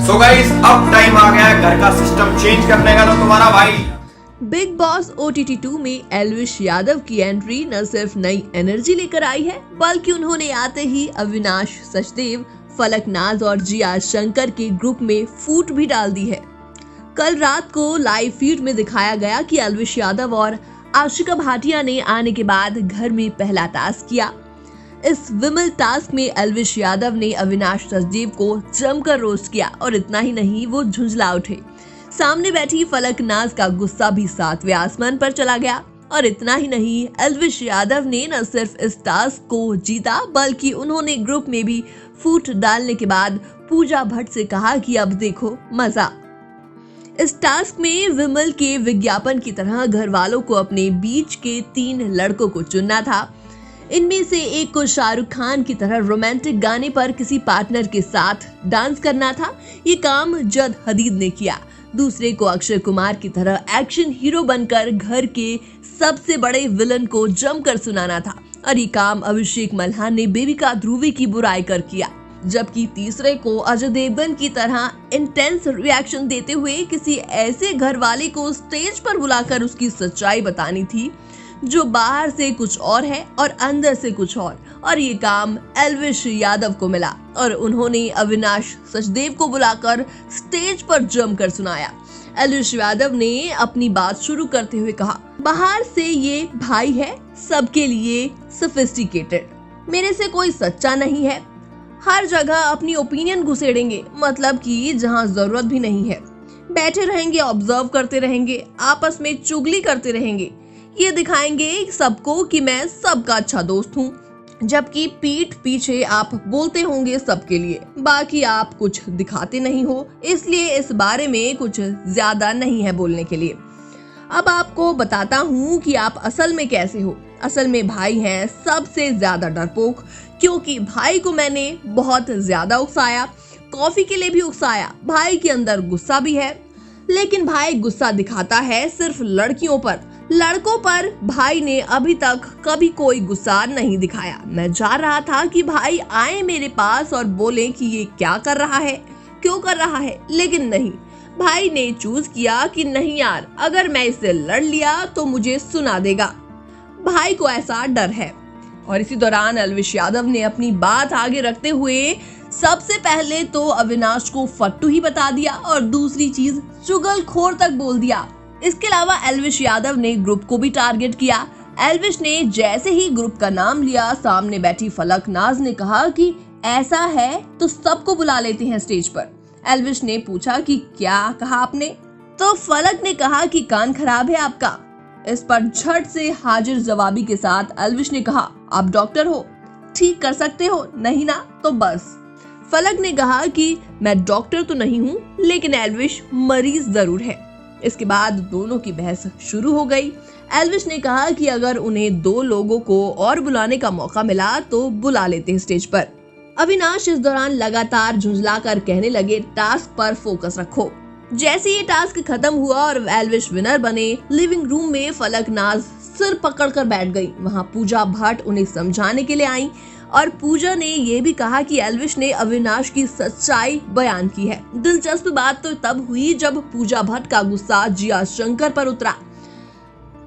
So guys, अब time आ गया है घर का सिस्टम चेंज करने का। तो तुम्हारा भाई बिग बॉस OTT 2 में एल्विश यादव की एंट्री न सिर्फ नई एनर्जी लेकर आई है, बल्कि उन्होंने आते ही अविनाश सचदेव, फलकनाज और जिया शंकर के ग्रुप में फूट भी डाल दी है। कल रात को लाइव फीड में दिखाया गया कि एल्विश यादव और आशिका भाटिया ने आने के बाद घर में पहला टास्क किया। इस विमल टास्क में एल्विश यादव ने अविनाश सचदेव को जमकर रोस्ट किया और इतना ही नहीं, वो झुंझला उठे। सामने बैठी फलकनाज का गुस्सा भी 7वें आसमान पर चला गया और इतना ही नहीं, एल्विश यादव ने न सिर्फ इस टास्क को जीता, बल्कि उन्होंने ग्रुप में भी फूट डालने के बाद पूजा भट्ट से कहा कि अब देखो मजा। इस टास्क में विमल के विज्ञापन की तरह घर वालों को अपने बीच के 3 लड़कों को चुनना था। इनमें से एक को शाहरुख खान की तरह रोमांटिक गाने पर किसी पार्टनर के साथ डांस करना था। ये काम जद हदीद ने किया। दूसरे को अक्षय कुमार की तरह एक्शन हीरो बनकर घर के सबसे बड़े विलन को जमकर सुनाना था और ये काम अभिषेक मल्हान ने बेबिका ध्रुवी की बुराई कर किया। जबकि तीसरे को अजय देवगन की तरह इंटेंस रिएक्शन देते हुए किसी ऐसे घर वाले को स्टेज पर बुलाकर उसकी सच्चाई बतानी थी जो बाहर से कुछ और है और अंदर से कुछ और ये काम एल्विश यादव को मिला और उन्होंने अविनाश सचदेव को बुलाकर स्टेज पर जमकर सुनाया। एल्विश यादव ने अपनी बात शुरू करते हुए कहा, बाहर से ये भाई है, सबके लिए सोफिस्टिकेटेड, मेरे से कोई सच्चा नहीं है, हर जगह अपनी ओपिनियन घुसेड़ेंगे, मतलब कि जहाँ जरूरत भी नहीं है, बैठे रहेंगे, ऑब्जर्व करते रहेंगे, आपस में चुगली करते रहेंगे, ये दिखाएंगे सबको कि मैं सबका अच्छा दोस्त हूँ, जबकि पीठ पीछे आप बोलते होंगे सबके लिए, बाकी आप कुछ दिखाते नहीं हो, इसलिए इस बारे में कुछ ज्यादा नहीं है बोलने के लिए। अब आपको बताता हूँ कि आप असल में कैसे हो। असल में भाई हैं सबसे ज्यादा डरपोक, क्योंकि भाई को मैंने बहुत ज्यादा उकसाया, कॉफी के लिए भी उकसाया। भाई के अंदर गुस्सा भी है, लेकिन भाई गुस्सा दिखाता है सिर्फ लड़कों पर भाई ने अभी तक कभी कोई गुस्सा नहीं दिखाया। मैं जा रहा था कि भाई आए मेरे पास और बोले कि ये क्या कर रहा है, क्यों कर रहा है, लेकिन नहीं, भाई ने चूज किया कि नहीं यार, अगर मैं इससे लड़ लिया तो मुझे सुना देगा। भाई को ऐसा डर है। और इसी दौरान एल्विश यादव ने अपनी बात आगे रखते हुए सबसे पहले तो अविनाश को फट्टू ही बता दिया और दूसरी चीज चुगलखोर तक बोल दिया। इसके अलावा एल्विश यादव ने ग्रुप को भी टारगेट किया। एल्विश ने जैसे ही ग्रुप का नाम लिया, सामने बैठी फलकनाज ने कहा कि ऐसा है तो सबको बुला लेते हैं स्टेज पर। एल्विश ने पूछा कि क्या कहा आपने, तो फलक ने कहा कि कान खराब है आपका। इस पर झट से हाजिर जवाबी के साथ एल्विश ने कहा, आप डॉक्टर हो, ठीक कर सकते हो, नहीं ना तो बस। फलक ने कहा कि मैं डॉक्टर तो नहीं हूँ, लेकिन एल्विश मरीज जरूर है। इसके बाद दोनों की बहस शुरू हो गई। एल्विश ने कहा कि अगर उन्हें 2 लोगों को और बुलाने का मौका मिला तो बुला लेते हैं स्टेज पर। अविनाश इस दौरान लगातार झुंझलाकर कहने लगे, टास्क पर फोकस रखो। जैसे ये टास्क खत्म हुआ और एल्विश विनर बने, लिविंग रूम में फलकनाज सिर पकड़कर बैठ गई। वहां पूजा भट्ट उन्हें समझाने के लिए आई और पूजा ने ये भी कहा कि एल्विश ने अविनाश की सच्चाई बयान की है। दिलचस्प बात तो तब हुई जब पूजा भट्ट का गुस्सा जिया शंकर पर उतरा।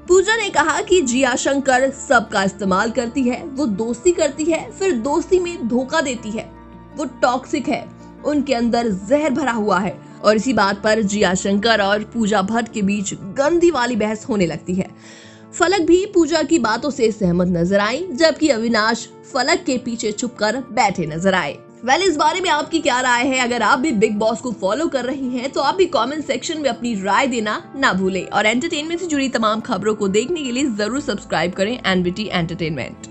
पूजा ने कहा कि जिया शंकर सबका इस्तेमाल करती है, वो दोस्ती करती है, फिर दोस्ती में धोखा देती है, वो टॉक्सिक है, उनके अंदर जहर भरा हुआ है। और इसी बात पर जिया शंकर और पूजा भट्ट के बीच गंदी वाली बहस होने लगती है। फलक भी पूजा की बातों से सहमत नजर आई, जबकि अविनाश फलक के पीछे छुपकर बैठे नजर आए। इस बारे में आपकी क्या राय है? अगर आप भी बिग बॉस को फॉलो कर रही हैं तो आप भी कमेंट सेक्शन में अपनी राय देना ना भूलें और एंटरटेनमेंट से जुड़ी तमाम खबरों को देखने के लिए जरूर सब्सक्राइब करें NBT एंटरटेनमेंट।